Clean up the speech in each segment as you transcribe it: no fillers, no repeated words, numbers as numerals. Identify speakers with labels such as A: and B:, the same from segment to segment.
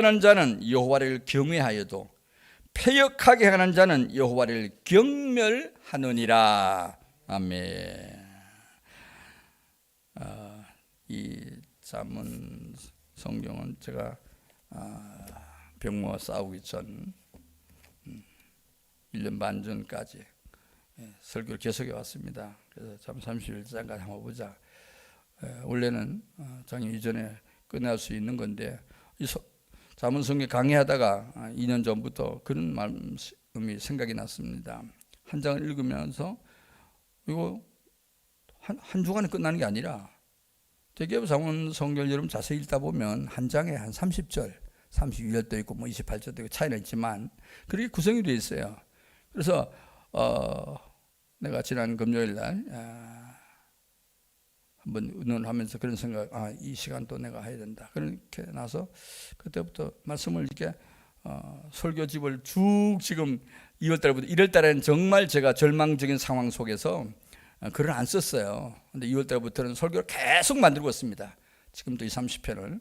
A: 하는 자는 여호와를 경외하여도 패역하게 하는 자는 여호와를 경멸하느니라. 아멘. 이 잠언 성경은 제가 병모와 싸우기 전 1년 반 전까지 설교를 계속해 왔습니다. 그래서 잠 31장까지 한번 보자. 원래는 장애 이전에 끝날 수 있는 건데 이 잠언 성경 강의하다가 2년 전부터 그런 말씀이 생각이 났습니다. 한 장을 읽으면서 이거 한 주간에 끝나는 게 아니라 대개 잠언 성경을 여러분 자세히 읽다 보면 한 장에 한 30절, 32절도 있고 뭐 28절도 있고 차이는 있지만 그렇게 구성이 되어 있어요. 그래서 내가 지난 금요일 날 한번 의논하면서 그런 생각, 이 시간 또 내가 해야 된다. 그렇게 나서 그때부터 말씀을 이렇게 설교집을 쭉 지금 2월달부터 1월달에는 정말 제가 절망적인 상황 속에서 글을 안 썼어요. 근데 2월달부터는 설교를 계속 만들고 있습니다. 지금도 이 30편을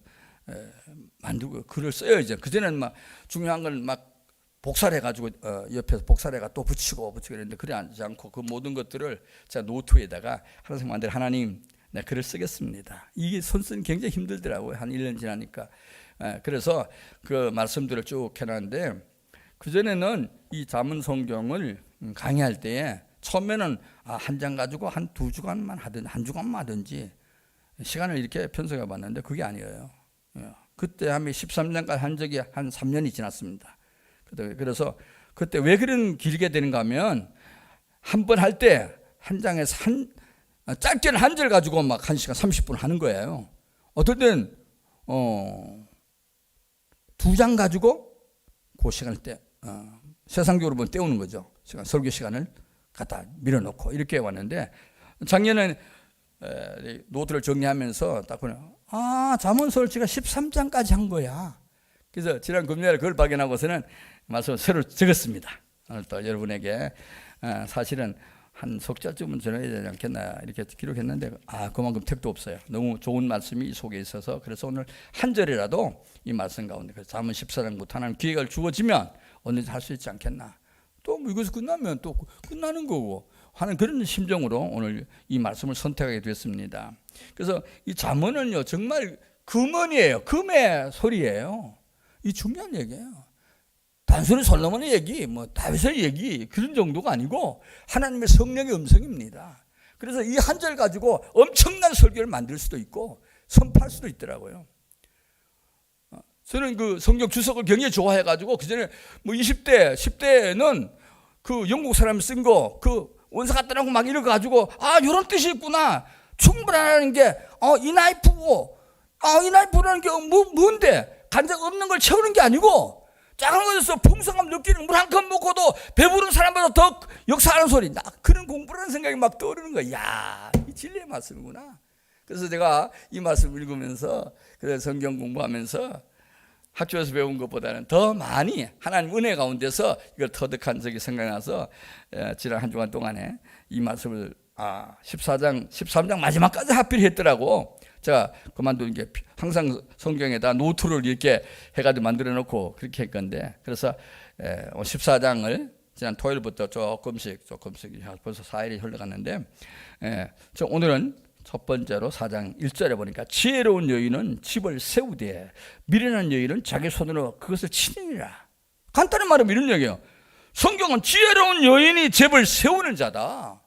A: 만들고 글을 써요. 이제 그전에는 막 중요한 걸 막 복사를 해가지고 옆에서 복사를 또 붙이고 이랬는데 그래 하지 않고 그 모든 것들을 제가 노트에다가 하나씩 만들 하나님 내 글을 쓰겠습니다. 이게 손 쓰는 굉장히 힘들더라고요. 한 1년 지나니까. 그래서 그 말씀들을 쭉 해놨는데 그전에는 이 잠언 성경을 강의할 때에 처음에는 한 장 가지고 한 2주간만 하든 한 주간만 하든지 시간을 이렇게 편성해 봤는데 그게 아니에요. 그때 한 13장까지 한 적이 한 3년이 지났습니다. 그래서 그때 왜 그런 길게 되는가 하면 한 번 할 때 한 장에서 짧게는 한 절 가지고 막 1시간 30분 하는 거예요. 어떨 땐 2장 가지고 그 시간을 세상적으로 보면 때우는 거죠. 설교 시간을 갖다 밀어놓고 이렇게 왔는데 작년에 노트를 정리하면서 딱 보면 잠언서를 제가 13장까지 한 거야. 그래서 지난 금요일에 그걸 발견하고서는 말씀을 새로 적었습니다. 오늘 또 여러분에게 사실은 한 석자쯤은 전해야 되지 않겠나 이렇게 기록했는데 그만큼 택도 없어요. 너무 좋은 말씀이 이 속에 있어서 그래서 오늘 한 절이라도 이 말씀 가운데 그래서 잠언 14장부터 하나님 기회가 주어지면 언제든지 할 수 있지 않겠나. 또 뭐 이것이 끝나면 또 끝나는 거고 하는 그런 심정으로 오늘 이 말씀을 선택하게 됐습니다. 그래서 이 잠언은요 정말 금언이에요. 금의 소리예요. 이 중요한 얘기예요. 단순히 솔로몬의 얘기, 뭐 다윗의 얘기 그런 정도가 아니고 하나님의 성령의 음성입니다. 그래서 이 한 절 가지고 엄청난 설교를 만들 수도 있고 선포할 수도 있더라고요. 저는 그 성경 주석을 굉장히 좋아해가지고 그 전에 뭐 20대, 10대에는 그 영국 사람이 쓴 거 그 원서 갖다 놓고 막 읽어가지고 이런 뜻이 있구나. 충분하다는 게 이 나이프고 이 나이프라는 게 뭔데 간장 없는 걸 채우는 게 아니고 작은 것에서 풍성함 느끼는 물 한 컵 먹고도 배부른 사람보다 더 역사하는 소리. 그런 공부라는 생각이 막 떠오르는 거야. 야, 이 진리의 말씀이구나. 그래서 제가 이 말씀을 읽으면서 그래서 성경 공부하면서 학교에서 배운 것보다는 더 많이 하나님 은혜 가운데서 이걸 터득한 적이 생각나서 지난 한 주간 동안에 이 말씀을 13장 마지막까지 하필 했더라고. 제가 그만둔 게 항상 성경에다 노트를 이렇게 해가지고 만들어 놓고 그렇게 할 건데 그래서 14장을 지난 토요일부터 조금씩 벌써 4일이 흘러갔는데 오늘은 첫 번째로 4장 1절에 보니까 지혜로운 여인은 집을 세우되 미련한 여인은 자기 손으로 그것을 치느니라. 간단히 말하면 이런 얘기예요. 성경은 지혜로운 여인이 집을 세우는 자다.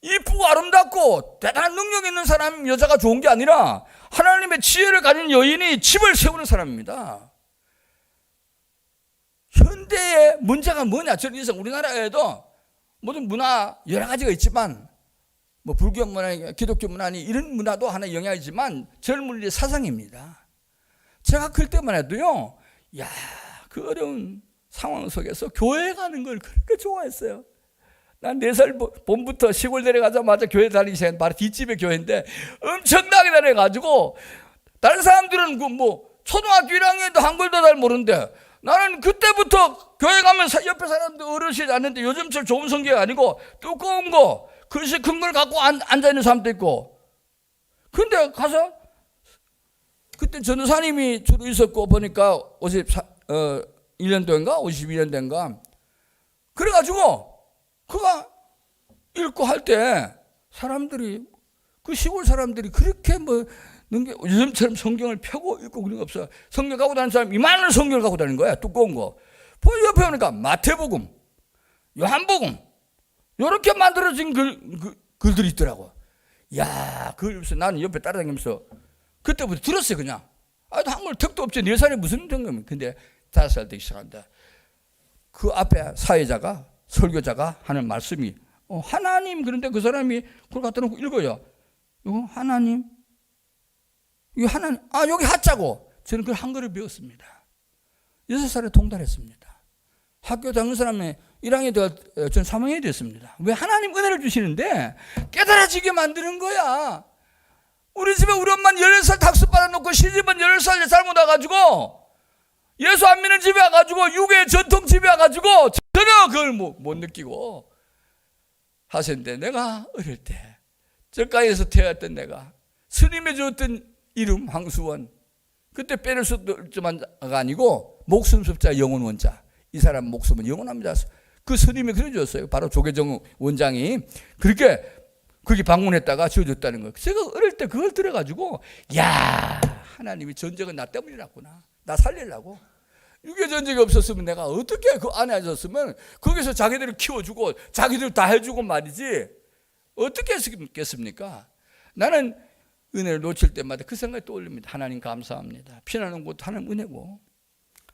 A: 이쁘고 아름답고 대단한 능력 있는 사람 여자가 좋은 게 아니라 하나님의 지혜를 가진 여인이 집을 세우는 사람입니다. 현대의 문제가 뭐냐? 저는 이상 우리나라에도 모든 문화 여러 가지가 있지만 뭐 불교 문화, 기독교 문화니 이런 문화도 하나의 영향이지만 젊은이의 사상입니다. 제가 클 때만 해도요, 그 어려운 상황 속에서 교회 가는 걸 그렇게 좋아했어요. 난 4살 봄부터 시골 내려가자마자 교회 다니기 시작했는데 바로 뒷집에 교회인데 엄청나게 다녀가지고 다른 사람들은 초등학교 1학년도 한글도 잘 모르는데 나는 그때부터 교회 가면 옆에 사람들 어르신이 앉는데 요즘처럼 좋은 성경이 아니고 두꺼운 거 글씨 큰 걸 갖고 앉아있는 사람도 있고 근데 가서 그때 전도사님이 주로 있었고 보니까 51년도인가 52년도인가 그래가지고 그가 읽고 할 때 사람들이 그 시골 사람들이 그렇게 뭐 요즘처럼 성경을 펴고 읽고 그런 거 없어. 성경 갖고 다니는 사람 이만한 성경을 갖고 다니는 거야. 두꺼운 거. 옆에 보니까 마태복음, 요한복음 이렇게 만들어진 글들이 있더라고. 야, 그걸 보면서 나는 옆에 따라다니면서 그때부터 들었어요. 그냥 한글 턱도 없지. 4살에 무슨 등급이야. 근데 5살 되기 시작한다. 그 앞에 사회자가 설교자가 하는 말씀이 하나님. 그런데 그 사람이 그걸 갖다 놓고 읽어요. 이거 하나님, 이거 하나님, 여기 하자고. 저는 그 한글을 배웠습니다. 6살에 통달했습니다. 학교 다니는 사람이 1학년이 되어 전 3학년이 됐습니다. 왜? 하나님 은혜를 주시는데 깨달아지게 만드는 거야. 우리 집에 우리 엄마는 16살 닥스 받아놓고 시집은 16살 잘못 와가지고 예수 안 믿는 집에 와가지고 유괴 전통 집에 와가지고 전혀 그걸 못 느끼고 하셨는데, 내가 어릴 때 저가에서 태어났던 내가 스님이 주었던 이름 황수원, 그때 빼낼 수 없지만가 아니고 목숨 섭자 영혼 원자. 이 사람 목숨은 영원합니다. 그 스님이 그려줬어요. 바로 조계종 원장이 그렇게 거기 방문했다가 지어줬다는 거예요. 제가 어릴 때 그걸 들어가지고 야, 하나님이 전쟁은 나 때문이라구나. 나 살리려고. 유교 전쟁이 없었으면 내가 어떻게 그 안에 앉았으면 거기서 자기들을 키워주고 자기들 다 해주고 말이지 어떻게 했겠습니까? 나는 은혜를 놓칠 때마다 그 생각이 떠올립니다. 하나님 감사합니다. 피나는 곳 하나님 은혜고,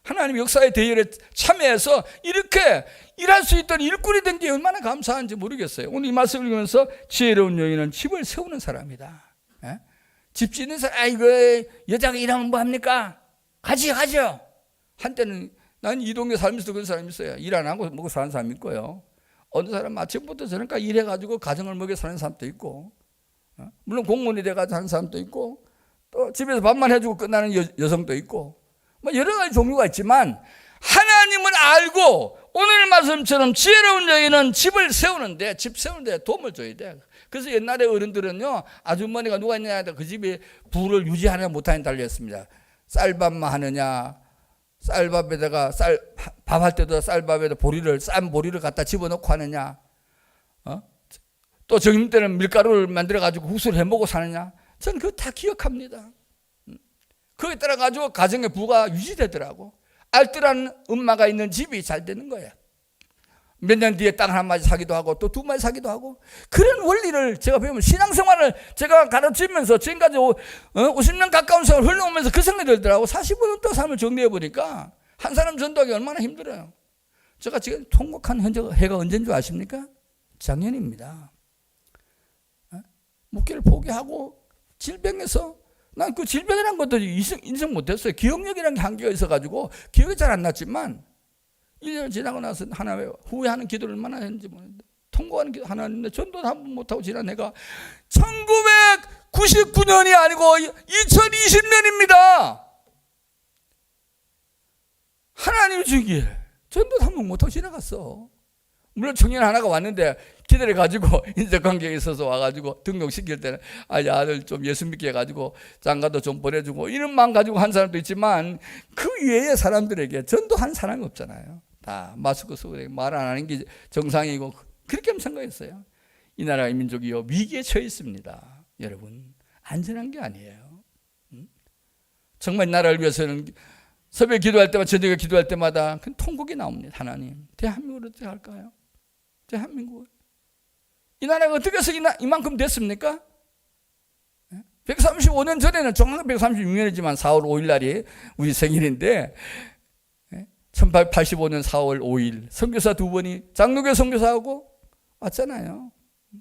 A: 하나님 역사의 대열에 참여해서 이렇게 일할 수 있던 일꾼이 된 게 얼마나 감사한지 모르겠어요. 오늘 이 말씀을 읽으면서 지혜로운 여인은 집을 세우는 사람이다. 예? 집 짓는 사람, 이거 여자가 일하면 뭐 합니까? 가죠. 한때는 난 이 동네 살면서 그런 사람이 있어요. 일 안 하고 먹고 사는 사람이 있고요. 어느 사람 아침부터 저녁까지 일해가지고 가정을 먹여 사는 사람도 있고, 물론 공무원이 돼가지고 하는 사람도 있고, 또 집에서 밥만 해주고 끝나는 여성도 있고, 뭐 여러 가지 종류가 있지만 하나님을 알고 오늘 말씀처럼 지혜로운 여인은 집을 세우는데, 집 세우는데 도움을 줘야 돼. 그래서 옛날에 어른들은요, 아주머니가 누가 있느냐 그 집에 부를 유지하느냐 못하느냐 달렸습니다. 쌀밥만 하느냐, 쌀밥에다가 밥할 때도 쌀밥에다 싼 보리를 갖다 집어넣고 하느냐, 또 정임 때는 밀가루를 만들어 가지고 국수를 해 먹고 사느냐. 저는 그거 다 기억합니다. 거기에 따라 가지고 가정의 부가 유지되더라고. 알뜰한 엄마가 있는 집이 잘 되는 거야. 몇 년 뒤에 땅 한 마디 사기도 하고 또 2마디 사기도 하고, 그런 원리를 제가 배우면 신앙생활을 제가 가르치면서 지금까지 50년 가까운 세월 흘러오면서 그 생각이 들더라고. 45년 또 삶을 정리해 보니까 한 사람 전도하기 얼마나 힘들어요. 제가 지금 통곡한 해가 언제인 줄 아십니까? 작년입니다. 목회를 포기하고 질병에서, 난 그 질병이란 것도 인정 못했어요. 기억력이라는 게 한계가 있어가지고 기억이 잘 안 났지만 1년 지나고 나서 하나님 후회하는 기도를 얼마나 했는지 모르겠는데, 통곡하는 기도 하나 했는데 전도를 한 번 못하고 지난 해가 1999년이 아니고 2020년입니다. 하나님 주기에 전도를 한 번 못하고 지나갔어. 물론 청년 하나가 왔는데 기다려가지고 인적관계에 있어서 와가지고 등록시킬 때는 아들 좀 예수 믿게 해가지고 장가도 좀 보내주고 이런 마음 가지고 한 사람도 있지만 그 외의 사람들에게 전도한 사람이 없잖아요. 다 마스크 쓰고 말 안 하는 게 정상이고 그렇게 생각했어요. 이 나라의 민족이요 위기에 처해 있습니다. 여러분, 안전한 게 아니에요. 정말 이 나라를 위해서는 새벽에 기도할 때마다, 저녁에 기도할 때마다 그 통곡이 나옵니다. 하나님, 대한민국을 어떻게 할까요? 대한민국을. 이 나라가 어떻게 해서 이만큼 됐습니까? 135년 전에는 정확히 136년이지만 4월 5일 날이 우리 생일인데 1885년 4월 5일 선교사 2번이 장로교 선교사하고 왔잖아요.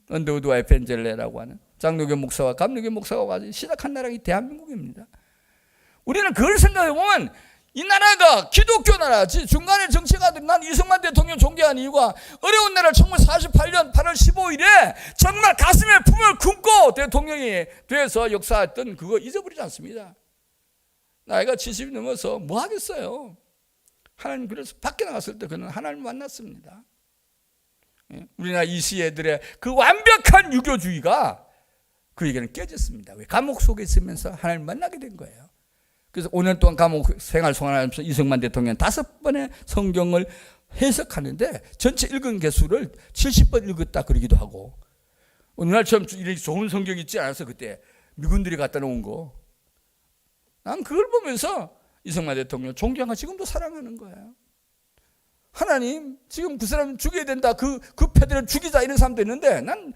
A: 언더우드와 에펜젤레라고 하는 장로교 목사와 감로교 목사가 와서 시작한 나라가 이 대한민국입니다. 우리는 그걸 생각해 보면 이 나라가 기독교 나라지, 중간에 정치가들, 난 이승만 대통령 존경한 이유가 어려운 나라를 1948년 8월 15일에 정말 가슴에 품을 품고 대통령이 돼서 역사했던 그거 잊어버리지 않습니다. 나이가 70이 넘어서 뭐 하겠어요. 하나님, 그래서 밖에 나갔을 때 그는 하나님을 만났습니다. 우리나라 이 시애들의 그 완벽한 유교주의가 그에게는 깨졌습니다. 왜? 감옥 속에 있으면서 하나님을 만나게 된 거예요. 그래서 5년 동안 감옥 생활 송환하면서 이승만 대통령 5번의 성경을 해석하는데 전체 읽은 개수를 70번 읽었다 그러기도 하고, 오늘날처럼 이렇게 좋은 성경 있지 않아서 그때 미군들이 갖다 놓은 거, 난 그걸 보면서 이승만 대통령 존경하고 지금도 사랑하는 거예요. 하나님 지금 그 사람 죽여야 된다, 그 패들을 죽이자 이런 사람도 있는데, 난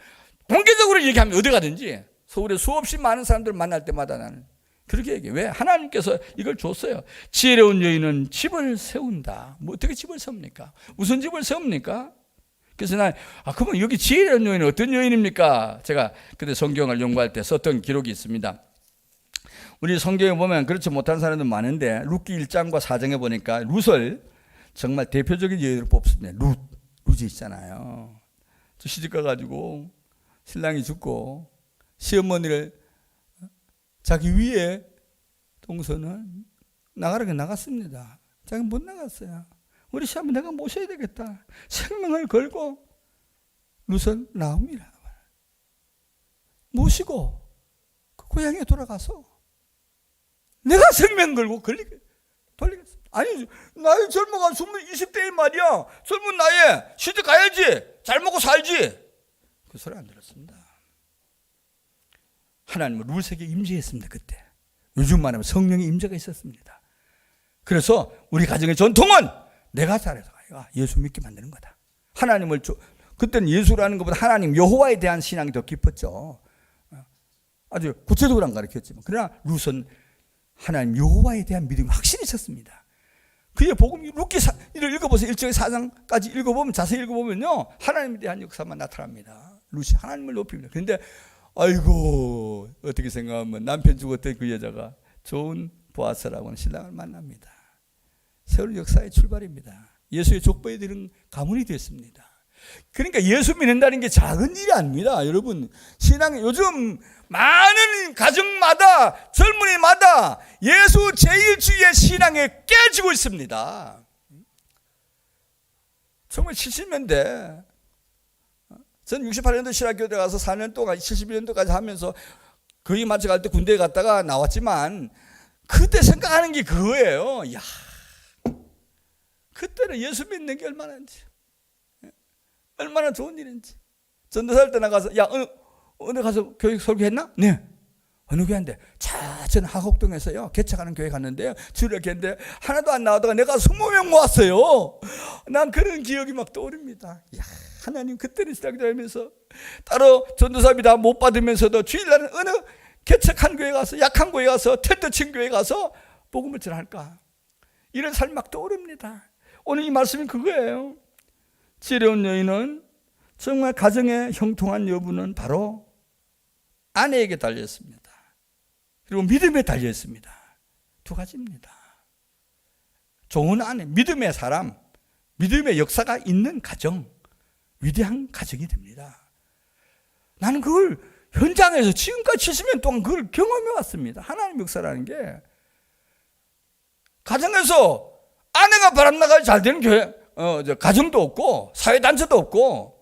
A: 공개적으로 얘기하면 어디 가든지 서울에 수없이 많은 사람들 만날 때마다 나는 그렇게 얘기해. 왜? 하나님께서 이걸 줬어요. 지혜로운 여인은 집을 세운다. 뭐 어떻게 집을 세웁니까? 무슨 집을 세웁니까? 그래서 난 그러면 여기 지혜로운 여인은 어떤 여인입니까? 제가 그때 성경을 연구할 때 썼던 기록이 있습니다. 우리 성경에 보면 그렇지 못한 사람들 많은데 룻기 1장과 4장에 보니까 룻을 정말 대표적인 여인으로 뽑습니다. 룻이 있잖아요. 시집 가가지고 신랑이 죽고 시어머니를 자기 위에 동서는 나가라고 나갔습니다. 자기는 못 나갔어요. 우리 시아버지 내가 모셔야 되겠다. 생명을 걸고 룻은 나옵니다. 모시고 그 고향에 돌아가서 내가 생명 걸고 돌리겠어. 아니, 나이 젊어가 20대인 말이야. 젊은 나이에 시집 가야지. 잘 먹고 살지. 그 소리 안 들었습니다. 하나님은 룻에게 임재했습니다. 그때 요즘 말하면 성령의 임재가 있었습니다. 그래서 우리 가정의 전통은 내가 잘해서 예수 믿게 만드는 거다. 하나님을 그때는 예수라는 것보다 하나님 여호와에 대한 신앙이 더 깊었죠. 아주 구체적으로 안 가르쳤지만, 그러나 룻은 하나님 여호와에 대한 믿음이 확실히 있었습니다. 그의 복음 룻기를 읽어보세요. 1장에 4장까지 읽어보면, 자세히 읽어보면요, 하나님에 대한 역사만 나타납니다. 룻이 하나님을 높입니다. 그런데 아이고, 어떻게 생각하면 남편 죽었던 그 여자가 좋은 보아스라고 하는 신랑을 만납니다. 새로운 역사의 출발입니다. 예수의 족보에 드는 가문이 됐습니다. 그러니까 예수 믿는다는 게 작은 일이 아닙니다. 여러분, 신앙 요즘 많은 가정마다 젊은이마다 예수 제1주의 신앙에 깨지고 있습니다. 1970년대 전 68년도 신학교대 가서 4년 동안 71년도까지 하면서 거의 맞춰갈 때 군대에 갔다가 나왔지만, 그때 생각하는 게 그거예요. 야, 그때는 예수 믿는 게 얼마나 좋은 일인지. 전도사할 때 나가서, 야, 어느 가서 교육 설교했나? 네. 어느 교회인데? 저는 하곡동에서요 개척하는 교회 갔는데요, 주일에 했는데 하나도 안 나오다가 내가 20명 모았어요. 난 그런 기억이 막 떠오릅니다. 야, 하나님 그때는 시작되면서 따로 전도사비 다 못 받으면서도 주일날은 어느 개척한 교회 가서, 약한 교회 가서, 텐트 친 교회 가서 복음을 전할까, 이런 삶이 막 떠오릅니다. 오늘 이 말씀이 그거예요. 지혜로운 여인은 정말 가정의 형통한 여부는 바로 아내에게 달렸습니다. 그리고 믿음에 달렸습니다. 두 가지입니다. 좋은 아내, 믿음의 사람, 믿음의 역사가 있는 가정, 위대한 가정이 됩니다. 나는 그걸 현장에서 지금까지 70년 동안 그걸 경험해 왔습니다. 하나님 역사라는 게 가정에서 아내가 바람나가야 잘 되는 교회, 가정도 없고 사회단체도 없고,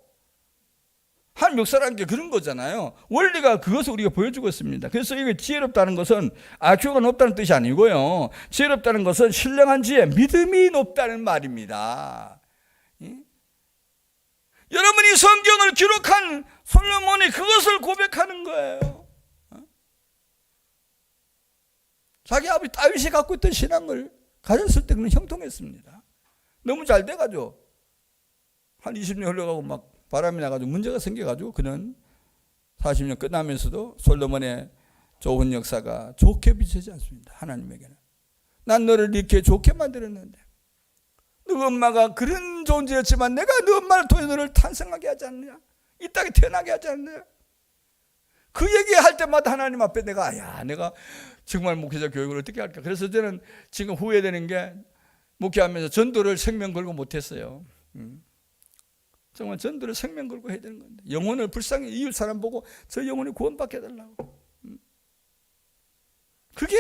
A: 하나님 역사라는 게 그런 거잖아요. 원리가 그것을 우리가 보여주고 있습니다. 그래서 이게 지혜롭다는 것은 IQ가 높다는 뜻이 아니고요, 지혜롭다는 것은 신령한 지혜, 믿음이 높다는 말입니다. 여러분이 성경을 기록한 솔로몬이 그것을 고백하는 거예요. 자기 아버지 다윗이 갖고 있던 신앙을 가졌을 때 그는 형통했습니다. 너무 잘 돼가지고 한 20년 흘러가고 막 바람이 나가지고 문제가 생겨가지고 그는 40년 끝나면서도 솔로몬의 좋은 역사가 좋게 비춰지지 않습니다. 하나님에게는 난 너를 이렇게 좋게 만들었는데, 너 엄마가 그런 존재였지만 내가 너 엄마를 통해 너를 탄생하게 하지 않느냐, 이 땅에 태어나게 하지 않느냐. 그 얘기할 때마다 하나님 앞에 내가 정말 목회자 교육을 어떻게 할까. 그래서 저는 지금 후회되는 게, 목회하면서 전도를 생명 걸고 못했어요. 정말 전도를 생명 걸고 해야 되는 건데, 영혼을 불쌍히 이웃 사람 보고 저 영혼이 구원받게 해달라고. 그게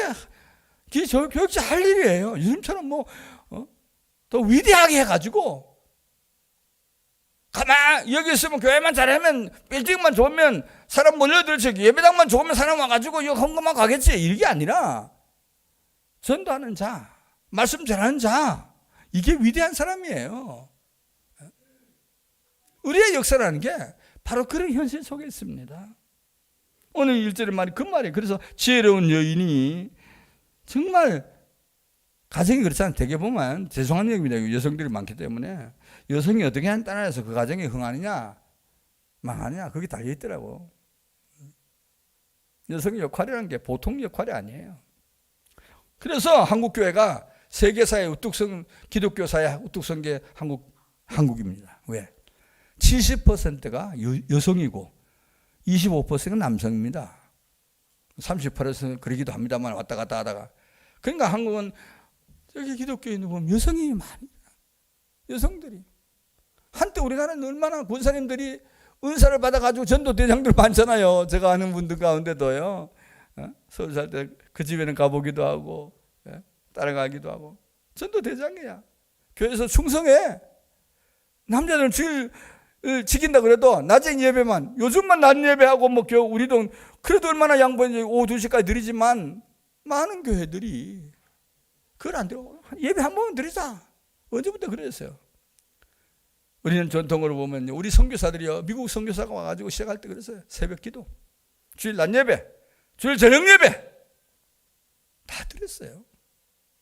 A: 교육자 할 일이에요. 요즘처럼 더 위대하게 해가지고 가만 여기 있으면 교회만 잘하면, 빌딩만 좋으면 사람 몰려들지, 예배당만 좋으면 사람 와가지고 이거 헌금만 가겠지, 이게 아니라 전도하는 자, 말씀 잘하는 자, 이게 위대한 사람이에요. 우리의 역사라는 게 바로 그런 현실 속에 있습니다. 오늘 1절의 말이 그 말이에요. 그래서 지혜로운 여인이 정말 가정이 그렇잖아요. 대개 보면 죄송한 얘기입니다. 여성들이 많기 때문에 여성이 어떻게 하는 따라서 그 가정이 흥하느냐 망하느냐 그게 달려있더라고. 여성의 역할이라는 게 보통 역할이 아니에요. 그래서 한국교회가 세계사의 우뚝성 기독교사의 우뚝성계 한국입니다. 왜? 70%가 여성이고 25%가 남성입니다. 38%는 그러기도 합니다만 왔다 갔다 하다가. 그러니까 한국은 저기 기독교인들 보면 여성이 많이, 여성들이. 한때 우리나라는 얼마나 권사님들이 은사를 받아가지고 전도대장들 많잖아요. 제가 아는 분들 가운데도요. 서울 살 때 그 집에는 가보기도 하고 따라가기도 하고. 전도대장이야. 교회에서 충성해. 남자들은 주일 지킨다 그래도 낮에 예배만, 요즘만 낮 예배하고 뭐 우리도 그래도 얼마나 양보했는지 오후 2시까지 드리지만 많은 교회들이 그걸 안 드려. 예배 한 번만 드리자. 언제부터 그랬어요. 우리는 전통으로 보면 우리 선교사들이요, 미국 선교사가 와가지고 시작할 때 그랬어요. 새벽 기도, 주일 낮 예배, 주일 저녁 예배 다 드렸어요.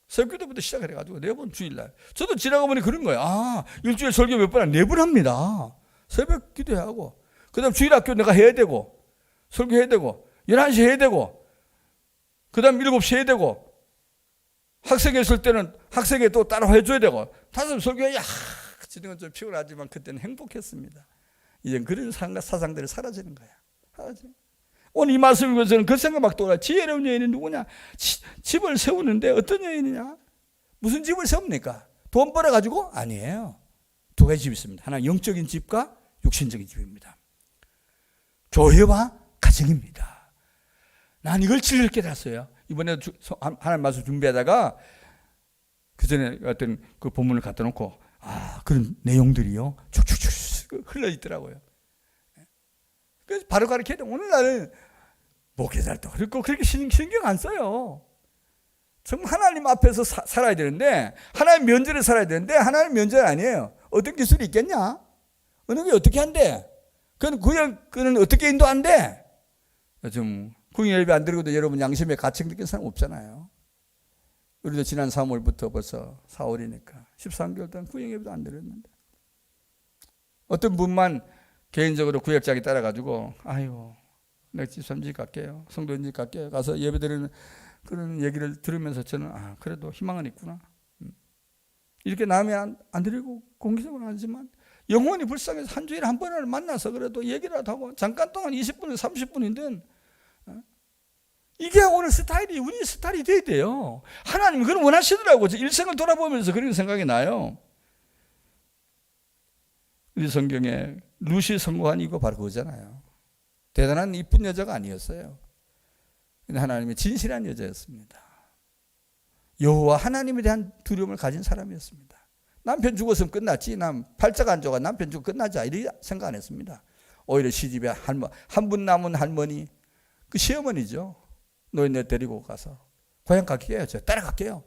A: 새벽 기도부터 시작해가지고 4번 주일날. 저도 지나가 보니 그런 거예요. 아, 일주일 설교 몇 번? 4번 합니다. 새벽 기도해야 하고, 그 다음 주일 학교 내가 해야 되고, 설교해야 되고, 11시 해야 되고, 그 다음 7시 해야 되고, 학생회 있을 때는 학생회 또 따로 해줘야 되고, 5시 설교해야, 지는 건 좀 피곤하지만 그때는 행복했습니다. 이제 그런 사상들이 사라지는 거야. 사라지는. 오늘 이 말씀 읽으면서는 그 생각 막 떠올라요. 지혜로운 여인이 누구냐? 집을 세우는데 어떤 여인이냐? 무슨 집을 세웁니까? 돈 벌어가지고? 아니에요. 두 가지 집이 있습니다. 하나 영적인 집과 육신적인 집입니다. 교회와 가정입니다. 난 이걸 진리를 깨달았어요. 이번에 하나님 말씀 준비하다가 그 전에 어떤 그 본문을 갖다 놓고 그런 내용들이요 쭉쭉쭉 흘러 있더라고요. 그래서 바로 가르쳐야 돼. 오늘날은 목회자도 그렇고 그렇게 신경 안 써요. 정말 하나님 앞에서 살아야 되는데, 하나님 면전에 살아야 되는데 하나님 면전 아니에요. 어떤 기술이 있겠냐? 어느 게 어떻게 한대? 그는 어떻게 인도한대? 좀 구역 예배 안 드리고도 여러분 양심에 가책 느낀 사람 없잖아요. 우리도 지난 3월부터 벌써 4월이니까 13개월 동안 구역 예배도 안 드렸는데, 어떤 분만 개인적으로 구역장에 따라가지고 아유 내가 집사님 갈게요, 성도님 집 갈게요, 가서 예배 드리는 그런 얘기를 들으면서 저는 그래도 희망은 있구나. 이렇게 남이 안 드리고 공개적으로 하지만 영혼이 불쌍해서 한 주일에 한 번을 만나서 그래도 얘기라도 하고 잠깐 동안 20분, 30분이든 이게 오늘 스타일이, 우리 스타일이 돼야 돼요. 하나님이 그걸 원하시더라고요. 일생을 돌아보면서 그런 생각이 나요. 우리 성경에 루시 성공한 이유가 바로 그거잖아요. 대단한 이쁜 여자가 아니었어요. 근데 하나님의 진실한 여자였습니다. 여호와 하나님에 대한 두려움을 가진 사람이었습니다. 남편 죽었으면 끝났지, 난 팔자가 안 좋아 남편 죽고 끝나자 이렇게 생각 안 했습니다. 오히려 시집에 한 분 남은 할머니, 그 시어머니죠. 노인네 데리고 가서 고향 갈게요. 제가 따라갈게요.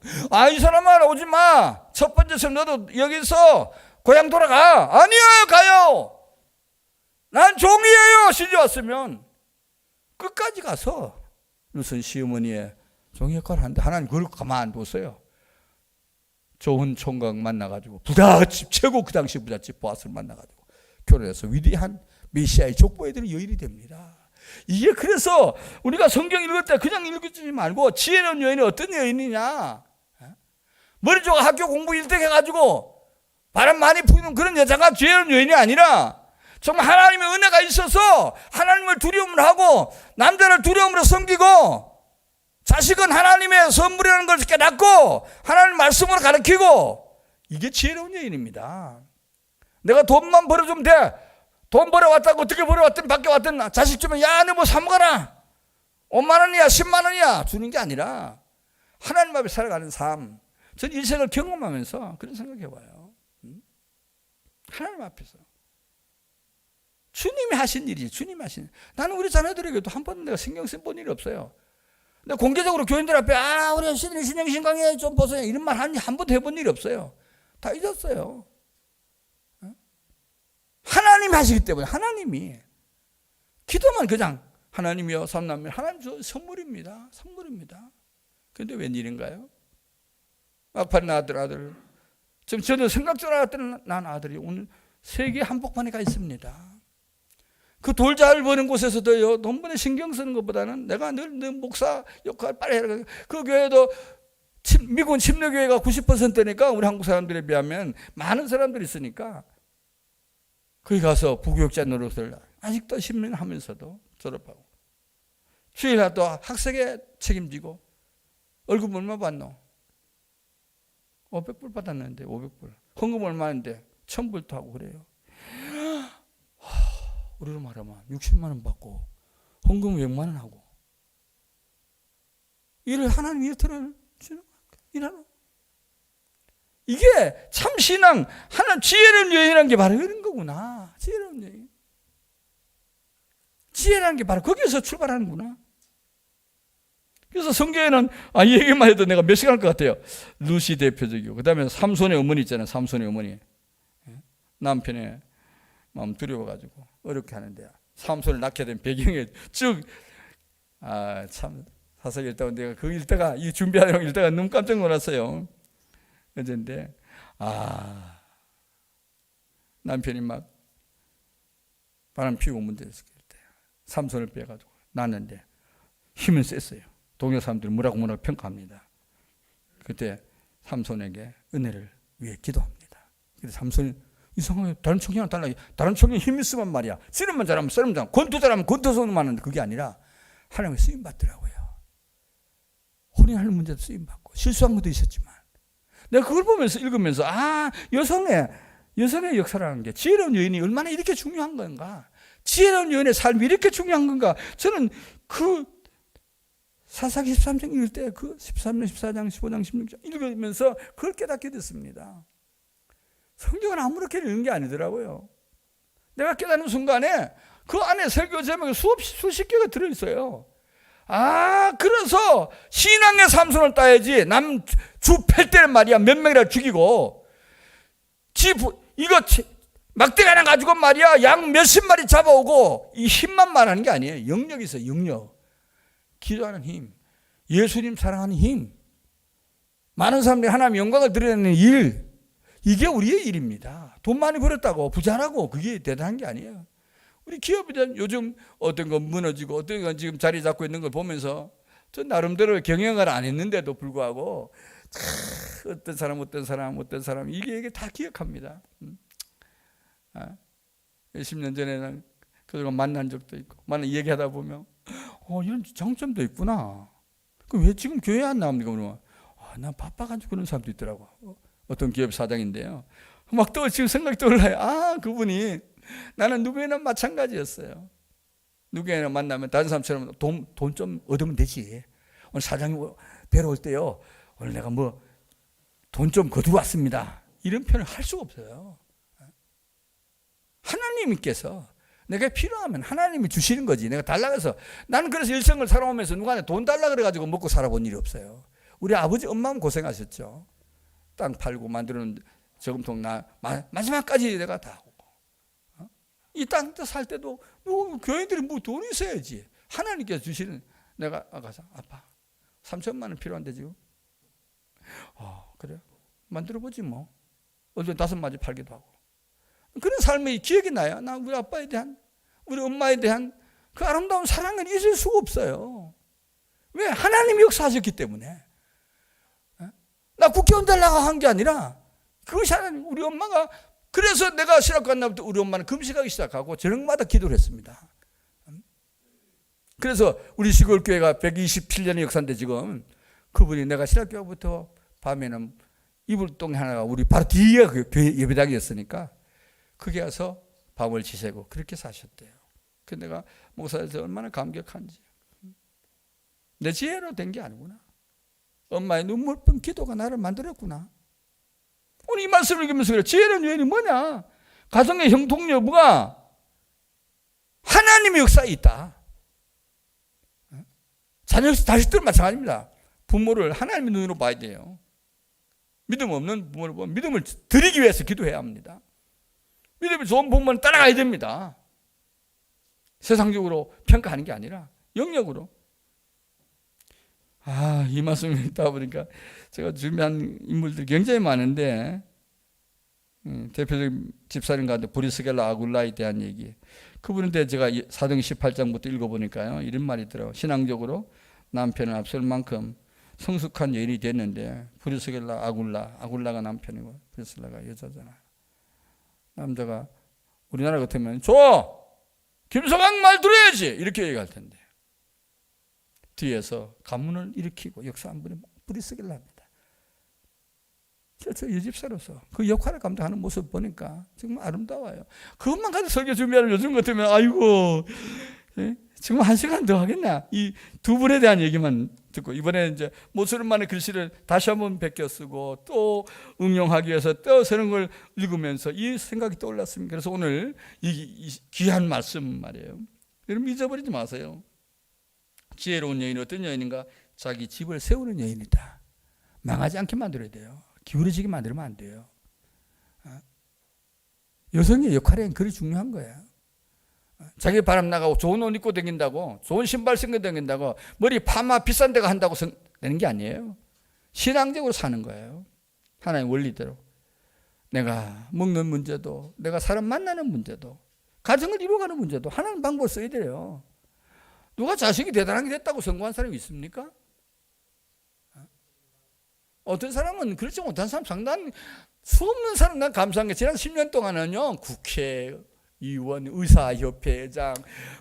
A: 이 사람아 오지 마. 첫 번째 생 너도 여기서 고향 돌아가. 아니요, 가요. 난 종이에요. 시집 왔으면 끝까지 가서 무슨 시어머니의 종이 역할을 하는데 하나님 그걸 가만 안 뒀어요. 좋은 총각 만나가지고 부잣집, 최고 그 당시 부잣집 보아스를 만나가지고 결혼해서 위대한 메시아의 족보애들이 여인이 됩니다. 이게 그래서 우리가 성경 읽을 때 그냥 읽지 말고 지혜로운 여인이 어떤 여인이냐, 머리 좋아 학교 공부 1등 해가지고 바람 많이 부는 그런 여자가 지혜로운 여인이 아니라 정말 하나님의 은혜가 있어서 하나님을 두려움을 하고 남자를 두려움으로 섬기고 자식은 하나님의 선물이라는 걸 깨닫고 하나님 말씀으로 가르치고, 이게 지혜로운 여인입니다. 내가 돈만 벌어주면 돼. 돈 벌어왔다고 어떻게 벌어왔든 밖에 왔든 자식 주면 야 너 뭐 사 먹어라, 5만 원이야 10만 원이야 주는 게 아니라 하나님 앞에 살아가는 삶. 전 인생을 경험하면서 그런 생각해봐요. 하나님 앞에서 주님이 하신 일이지. 주님이 하신 일. 나는 우리 자녀들에게도 한 번도 내가 신경 쓴 일이 없어요. 근데 공개적으로 교인들 앞에 우리 신앙신 강의 좀 보세요 이런 말 한 번도 해본 일이 없어요. 다 잊었어요. 하나님이 하시기 때문에 하나님이 기도만 그냥 하나님이여 삼남매 하나님 주 선물입니다. 선물입니다. 그런데 웬일인가요? 막판에 아들 지금 저는 생각조차 알았던 난 아들이 오늘 세계 한복판에 가 있습니다. 그 돌 잘 버는 곳에서도요 돈 번에 신경 쓰는 것보다는 내가 늘 목사 역할 빨리 해라. 그 교회도 미국은 침례교회가 90%니까 우리 한국 사람들에 비하면 많은 사람들이 있으니까 거기 가서 부교육자 노릇을 아직도 10년 하면서도 졸업하고 주일날 또 학생회 책임지고 월급 얼마 받노? 500불 받았는데 500불 헌금 얼마인데 1000불도 하고 그래요. 우리로 말하면 60만 원 받고 헌금 100만 원 하고 이를 하나님 일터를 주는 일하는 이게 참 신앙 하나님 지혜로운 여인이라는 게 바로 이런 거구나. 지혜로운 여인 지혜라는 게 바로 거기에서 출발하는구나. 그래서 성경에는 이 얘기만 해도 내가 몇 시간 할 것 같아요. 루시 대표적이고 그 다음에 삼손의 어머니 있잖아요. 삼손의 어머니 남편의 마음 두려워가지고 어렵게 하는데 삼손을 낳게 된 배경에 쭉 참 사실 읽다가 내가 그 읽다가 이 준비하려고 읽다가 너무 깜짝 놀랐어요. 어젠데 남편이 막 바람 피우고 문제였을 때 삼손을 빼가지고 낳았는데 힘은 셌어요. 동료 사람들이 뭐라고 평가합니다. 그때 삼손에게 은혜를 위해 기도합니다. 그래서 삼손이 이상하게 다른 청년은 달라. 다른 청년이 힘이 쓰면 말이야. 쓰름만 잘하면 쓰름 잘, 권투 잘하면 권투 손만 하는데 그게 아니라 하나님의 쓰임 받더라고요. 혼인하는 문제도 쓰임 받고 실수한 것도 있었지만 내가 그걸 보면서 읽으면서 여성의 역사라는 게 지혜로운 여인이 얼마나 이렇게 중요한 건가? 지혜로운 여인의 삶이 이렇게 중요한 건가? 저는 그 사사기 13장 읽을 때 그 13장, 14장, 15장, 16장 읽으면서 그걸 깨닫게 됐습니다. 성경은 아무렇게 읽는 게 아니더라고요. 내가 깨닫는 순간에 그 안에 설교 제목에 수십 개가 들어있어요. 그래서 신앙의 삼손을 따야지 남주 팰 때는 말이야 몇 명이라 죽이고 이거 막대기 하나 가지고 말이야 양 몇십 마리 잡아오고 이 힘만 말하는 게 아니에요. 영역이 있어요. 영역. 기도하는 힘, 예수님 사랑하는 힘, 많은 사람들이 하나님 영광을 드러내는 일, 이게 우리의 일입니다. 돈 많이 벌었다고 부자라고 그게 대단한 게 아니에요. 우리 기업이든 요즘 어떤 거 무너지고 어떤 건 지금 자리 잡고 있는 걸 보면서 저 나름대로 경영을 안 했는데도 불구하고 어떤 사람 이게 다 기억합니다. 10년 전에는 그들과 만난 적도 있고 얘기하다 보면 이런 장점도 있구나. 그럼 왜 지금 교회 안 나옵니까? 그러면 난 바빠가지고 그런 사람도 있더라고. 어떤 기업 사장인데요. 막 또 지금 생각이 떠올라요. 그분이 나는 누구에나 마찬가지였어요. 누구에나 만나면 다른 사람처럼 돈 좀 얻으면 되지. 오늘 사장이 뵈러 올 때요. 오늘 내가 돈 좀 거두고 왔습니다. 이런 표현을 할 수가 없어요. 하나님께서 내가 필요하면 하나님이 주시는 거지. 내가 달라고 해서 나는 그래서 일생을 살아오면서 누구한테 돈 달라 그래가지고 먹고 살아본 일이 없어요. 우리 아버지 엄마는 고생하셨죠. 땅 팔고 만드는 저금통 마지막까지 내가 다 하고 이 땅 살 때도 교인들이 돈이 있어야지. 하나님께서 주시는 내가 가서 아빠 3천만 원 필요한데 지금 그래 만들어보지 뭐. 어제 5마리 팔기도 하고 그런 삶의 기억이 나요. 나 우리 아빠에 대한 우리 엄마에 대한 그 아름다운 사랑은 잊을 수가 없어요. 왜? 하나님이 역사하셨기 때문에. 나 국회의원 되려고 한 게 아니라 그것이 하나님 우리 엄마가 그래서 내가 신학교 간 날부터 우리 엄마는 금식하기 시작하고 저녁마다 기도를 했습니다. 그래서 우리 시골교회가 127년의 역사인데 지금 그분이 내가 신학교부터 밤에는 이불동 하나가 우리 바로 뒤에 그 교회 예배당이었으니까 거기 가서 밥을 지새고 그렇게 사셨대요. 그 내가 목사에서 얼마나 감격한지. 내 지혜로 된 게 아니구나. 엄마의 눈물뿐 기도가 나를 만들었구나. 오늘 이 말씀을 읽으면서 그래. 지혜로운 여인이 뭐냐? 가정의 형통 여부가 하나님의 역사에 있다. 자식들은 마찬가지입니다. 부모를 하나님의 눈으로 봐야 돼요. 믿음 없는 부모를 보면 믿음을 드리기 위해서 기도해야 합니다. 믿음이 좋은 부모는 따라가야 됩니다. 세상적으로 평가하는 게 아니라 영역으로. 이 말씀을 듣다 보니까 제가 준비한 인물들이 굉장히 많은데, 대표적인 집사님 가운데 브리스겔라 아굴라에 대한 얘기. 그분한테 제가 사도행 18장부터 읽어보니까요, 이런 말이 있더라고요. 신앙적으로 남편을 앞설 만큼 성숙한 여인이 됐는데, 브리스겔라 아굴라가 남편이고 브리스겔라가 여자잖아요. 남자가 우리나라 같으면 김서방 말 들어야지 이렇게 얘기할 텐데, 뒤에서 가문을 일으키고 역사한 분이 브리스겔라입니다. 저 여집사로서 그 역할을 감당하는 모습 보니까 정말 아름다워요. 그것만 가지고 설교 준비하는 요즘 같으면 아이고, 정말 1시간 더 하겠나? 이 두 분에 대한 얘기만 듣고, 이번에 이제 모슬만의 글씨를 다시 한번 베껴 쓰고 또 응용하기 위해서 또 새로운 걸 읽으면서 이 생각이 떠올랐습니다. 그래서 오늘 이 귀한 말씀 말이에요. 여러분 잊어버리지 마세요. 지혜로운 여인은 어떤 여인인가? 자기 집을 세우는 여인이다. 망하지 않게 만들어야 돼요. 기울어지게 만들면 안 돼요. 여성의 역할은 그리 중요한 거예요. 자기 바람 나가고 좋은 옷 입고 다닌다고, 좋은 신발 신고 다닌다고, 머리 파마 비싼 데가 한다고 되는 게 아니에요. 신앙적으로 사는 거예요. 하나님 원리대로. 내가 먹는 문제도, 내가 사람 만나는 문제도, 가정을 이루어가는 문제도 하나님 방법을 써야 돼요. 누가 자식이 대단한 게 됐다고 성공한 사람이 있습니까? 어떤 사람은 그렇지 못한 사람, 상당히 수없는 사람. 난 감사한 게 지난 10년 동안은요, 국회 의원, 의사협회장,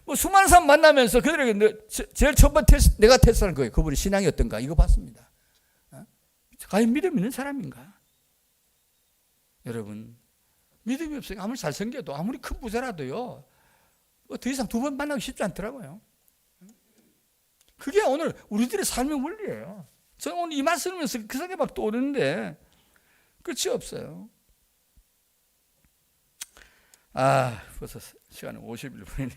A: 뭐 수많은 사람 만나면서 그들에게 제일 첫 번째 내가 테스트하는 거예요. 그분이 신앙이 어떤가 이거 봤습니다. 과연 믿음 있는 사람인가? 여러분, 믿음이 없으니까 아무리 잘생겨도, 아무리 큰 부자라도요, 더 이상 두 번 만나기 쉽지 않더라고요. 그게 오늘 우리들의 삶의 원리예요. 저는 오늘 이 말씀 들으면서 그 생각이 막 떠오르는데 끝이 없어요. 벌써 시간은 51분이네.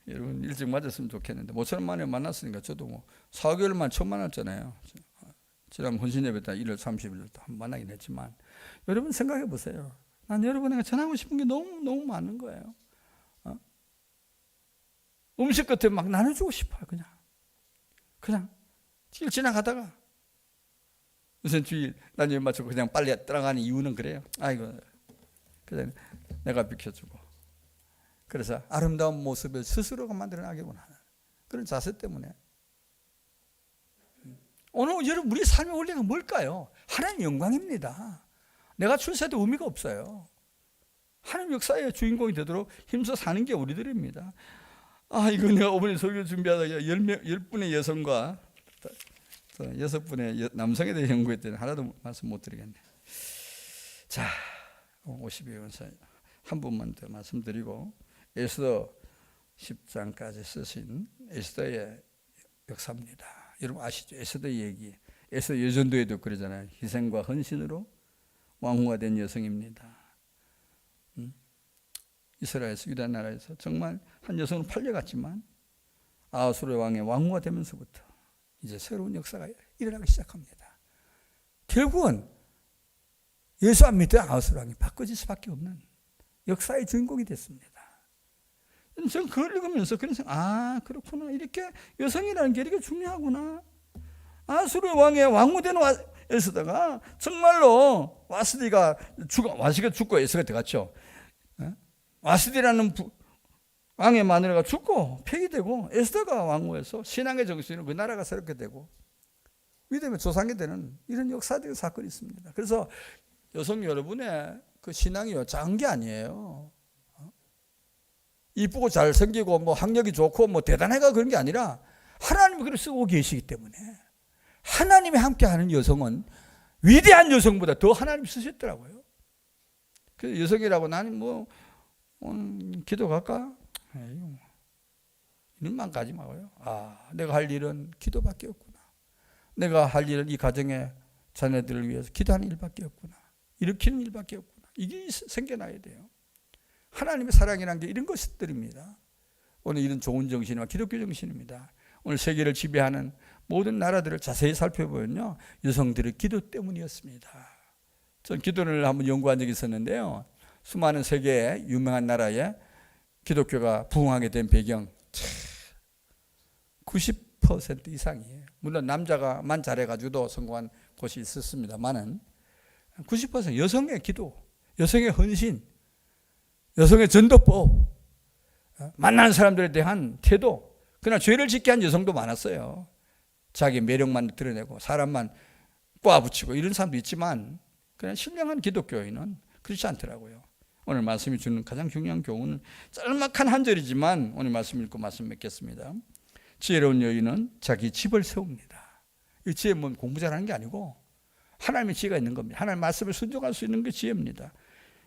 A: 여러분 일찍 맞았으면 좋겠는데, 모처럼 만에 만났으니까 저도 뭐 4개월 만 처음 만났잖아요. 지난 혼신예배 때 1월 30일 또 한 번 만나긴 했지만, 여러분 생각해 보세요. 난 여러분에게 전하고 싶은 게 너무 많은 거예요. 음식 끝에 막 나눠주고 싶어요. 그냥 길 지나가다가 무슨 주일 나중에 맞추고 그냥 빨리 따라가는 이유는 그래요. 아이고, 그냥 내가 비켜주고, 그래서 아름다운 모습을 스스로가 만들어나기만 하는 그런 자세 때문에. 오늘 여러분 우리 삶의 원리가 뭘까요? 하나님 영광입니다. 내가 출세도 의미가 없어요. 하나님 역사의 주인공이 되도록 힘써 사는 게 우리들입니다. 이거 내가 어머니 설교 준비하다가 10분의 여성과 6분의 남성에 대해 연구했더니 하나도 말씀 못 드리겠네. 자, 50여 원사 한 분만 더 말씀드리고, 에스더 10장까지 쓰신 에스더의 역사입니다. 여러분 아시죠? 에스더의 얘기. 에스더 여전도에도 그러잖아요. 희생과 헌신으로 왕후가 된 여성입니다. 이스라엘에서, 유다 나라에서 정말 한 여성은 팔려갔지만 아하수르 왕의 왕후가 되면서부터 이제 새로운 역사가 일어나기 시작합니다. 결국은 예수 안 믿던 아하수르 왕이 바꿔질 수밖에 없는 역사의 주인공이 됐습니다. 저는 그걸 읽으면서 그런 생각, 그렇구나. 이렇게 여성이라는 게 이렇게 중요하구나. 아하수르 왕의 왕후된 에스더가 정말로 와스디가 죽고 에스더가 들어갔죠. 와스디라는 왕의 마누라가 죽고 폐기되고 에스더가 왕후에서 신앙의 정신으로 그 나라가 새롭게 되고 믿음의 조상이 되는 이런 역사적인 사건이 있습니다. 그래서 여성 여러분의 그 신앙이요, 작은 게 아니에요. 이쁘고 잘생기고 뭐 학력이 좋고 뭐 대단해가 그런 게 아니라 하나님이 그를 쓰고 계시기 때문에, 하나님이 함께하는 여성은 위대한 여성보다 더 하나님이 쓰셨더라고요. 그 여성이라고 나는 뭐 오늘 기도 갈까? 이런만 가지 마고요. 내가 할 일은 기도밖에 없구나. 내가 할 일은 이 가정의 자녀들을 위해서 기도하는 일밖에 없구나. 일으키는 일밖에 없구나. 이게 생겨나야 돼요. 하나님의 사랑이라는 게 이런 것들입니다. 오늘 이런 좋은 정신과 기독교 정신입니다. 오늘 세계를 지배하는 모든 나라들을 자세히 살펴보면요, 여성들의 기도 때문이었습니다. 전 기도를 한번 연구한 적이 있었는데요, 수많은 세계의 유명한 나라에 기독교가 부흥하게 된 배경 90% 이상이에요. 물론 남자가만 잘해가지고도 성공한 곳이 있었습니다만은 90% 여성의 기도, 여성의 헌신, 여성의 전도법, 만나는 사람들에 대한 태도. 그러나 죄를 짓게 한 여성도 많았어요. 자기 매력만 드러내고 사람만 꼬아붙이고 이런 사람도 있지만, 그냥 신령한 기독교인은 그렇지 않더라고요. 오늘 말씀이 주는 가장 중요한 교훈은 짤막한 한 절이지만 오늘 말씀 읽고 말씀 맺겠습니다. 지혜로운 여인은 자기 집을 세웁니다. 이 지혜는 공부 잘하는 게 아니고 하나님의 지혜가 있는 겁니다. 하나님의 말씀을 순종할 수 있는 게 지혜입니다.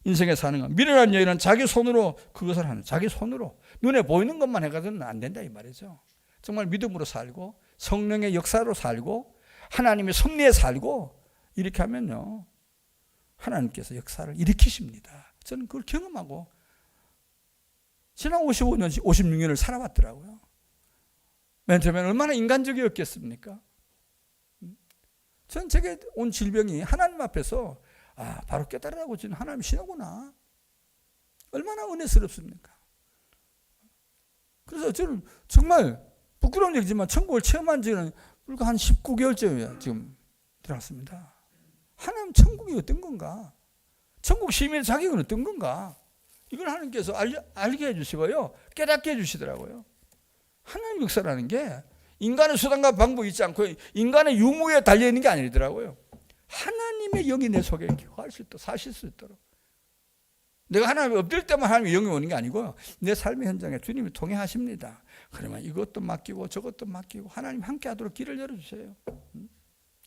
A: 인생에 사는 것. 미련한 여인은 자기 손으로 그것을 하는, 자기 손으로 눈에 보이는 것만 해가지고는 안 된다 이 말이죠. 정말 믿음으로 살고 성령의 역사로 살고 하나님의 섭리에 살고 이렇게 하면요, 하나님께서 역사를 일으키십니다. 저는 그걸 경험하고 지난 55년, 56년을 살아왔더라고요. 맨 처음에는 얼마나 인간적이었겠습니까? 전 제게 온 질병이 하나님 앞에서 바로 깨달으라고 지는 하나님 신하구나. 얼마나 은혜스럽습니까? 그래서 저는 정말 부끄러운 얘기지만 천국을 체험한 지는 불과 한 19개월째 지금 들어왔습니다. 하나님 천국이 어떤 건가? 천국 시민의 자격은 어떤 건가? 이걸 하나님께서 알게 해주시고요, 깨닫게 해주시더라고요. 하나님 역사라는 게 인간의 수단과 방법이 있지 않고 인간의 유무에 달려있는 게 아니더라고요. 하나님의 영이 내 속에 거할 수 있도록, 사실 수 있도록. 내가 하나님이 엎드릴 때만 하나님의 영이 오는 게 아니고 내 삶의 현장에 주님이 통행하십니다. 그러면 이것도 맡기고 저것도 맡기고 하나님 함께 하도록 길을 열어주세요.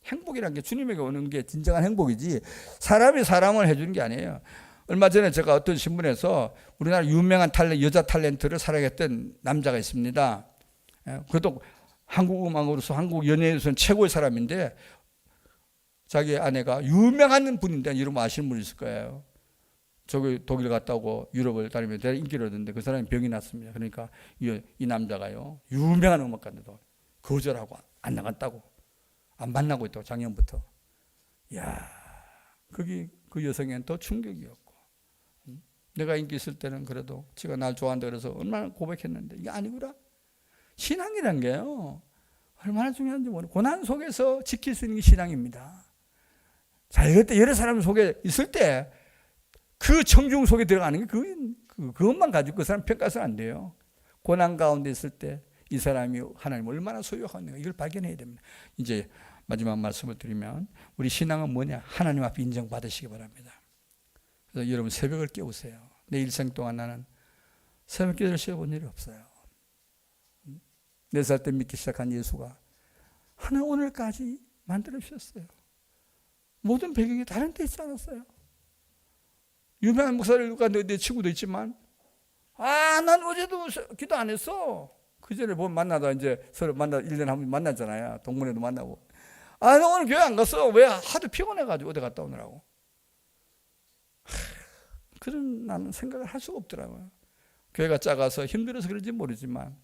A: 행복이란 게 주님에게 오는 게 진정한 행복이지 사람이 사람을 해주는 게 아니에요. 얼마 전에 제가 어떤 신문에서 우리나라 유명한 여자 탤런트를 사랑했던 남자가 있습니다. 그것도 한국 음악으로서 한국 연예에서는 최고의 사람인데 자기 아내가 유명한 분인데 이름 아시는 분 있을 거예요. 저기 독일 갔다 오고 유럽을 다니면서 대단히 인기를 얻었는데 그 사람이 병이 났습니다. 그러니까 이 남자가요, 유명한 음악가인데도 거절하고 안 나갔다고, 안 만나고 있다고 작년부터. 이야, 그게 그 여성에는 더 충격이었고, 내가 인기 있을 때는 그래도 지가 날 좋아한다 그래서 얼마나 고백했는데 이게 아니구나. 신앙이란 게요, 얼마나 중요한지 모르고 고난 속에서 지킬 수 있는 게 신앙입니다. 자, 이럴 때 여러 사람 속에 있을 때 그 청중 속에 들어가는 게 그것만 가지고 그 사람 평가해서는 안 돼요. 고난 가운데 있을 때 이 사람이 하나님을 얼마나 소유하는가 이걸 발견해야 됩니다. 이제 마지막 말씀을 드리면 우리 신앙은 뭐냐? 하나님 앞에 인정받으시기 바랍니다. 그래서 여러분 새벽을 깨우세요. 내 일생 동안 나는 새벽 기도를 쉬어본 일이 없어요. 4살 때 믿기 시작한 예수가 하나 오늘까지 만들어 주셨어요. 모든 배경이 다른 데 있지 않았어요. 유명한 목사들과 내 친구도 있지만 난 어제도 기도 안 했어. 그 전에 만나다 이제 서로 1년에 한 번 만나잖아요. 동문회도 만나고. 나 오늘 교회 안 갔어. 왜? 하도 피곤해가지고 어디 갔다 오느라고. 그런 나는 생각을 할 수가 없더라고요. 교회가 작아서 힘들어서 그런지 모르지만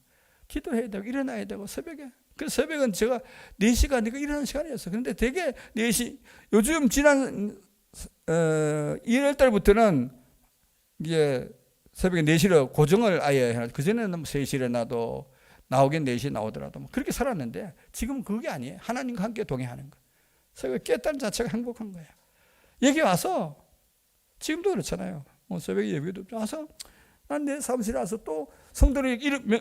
A: 기도해야 되고 일어나야 되고 새벽에. 그 새벽은 제가 4시가 아니고 일어나는 시간이었어요. 그런데 되게 4시, 요즘 지난 1월 달부터는 이제 새벽에 4시로 고정을 아예 해놔. 그전에는 3시에 일어나도 나오긴 4시에 나오더라도 그렇게 살았는데 지금은 그게 아니에요. 하나님과 함께 동행하는 거. 새벽에 깼다는 자체가 행복한 거예요. 여기 와서 지금도 그렇잖아요. 새벽에 예배도 와서 난 내 사무실에 와서 또 성도를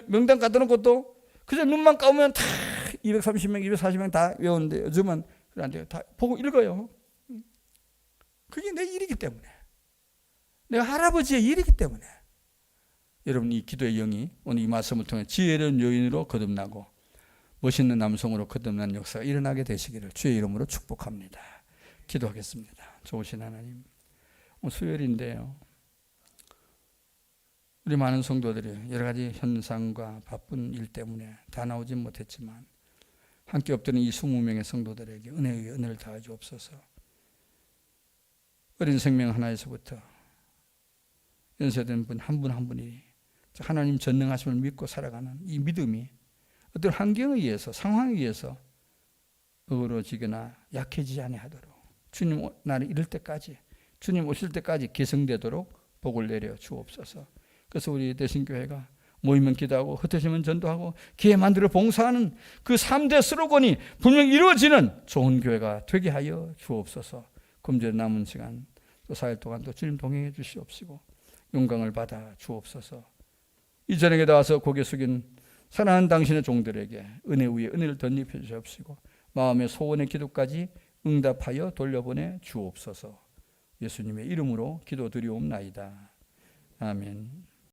A: 명단 갖다 놓고 또 그저 눈만 감으면 다 230명, 240명 다 외우는데 요즘은 그래 안 돼요. 다 보고 읽어요. 그게 내 일이기 때문에. 내가 할아버지의 일이기 때문에. 여러분 이 기도의 영이 오늘 이 말씀을 통해 지혜로운 여인으로 거듭나고 멋있는 남성으로 거듭난 역사가 일어나게 되시기를 주의 이름으로 축복합니다. 기도하겠습니다. 좋으신 하나님, 수요일인데요. 우리 많은 성도들이 여러 가지 현상과 바쁜 일 때문에 다 나오진 못했지만 함께 엎드는 이 20명의 성도들에게 은혜를 다해 주옵소서. 어린 생명 하나에서부터 연세된 분 한 분 한 분이 하나님 전능하심을 믿고 살아가는 이 믿음이 어떤 환경에 의해서, 상황에 의해서 어그러지거나 약해지지 아니하도록 주님 나는 이럴 때까지, 주님 오실 때까지 개성되도록 복을 내려 주옵소서. 그래서 우리 대신교회가 모이면 기도하고 흩어지면 전도하고 기회 만들어 봉사하는 그 3대 슬로건이 분명히 이루어지는 좋은 교회가 되게 하여 주옵소서. 금주에 남은 시간 또 4일 동안 또 주님 동행해 주시옵시고 영광을 받아 주옵소서. 이 저녁에 나와서 고개 숙인 사랑하는 당신의 종들에게 은혜 위에 은혜를 덧입혀 주옵시고 마음의 소원의 기도까지 응답하여 돌려보내 주옵소서. 예수님의 이름으로 기도드리옵나이다. 아멘.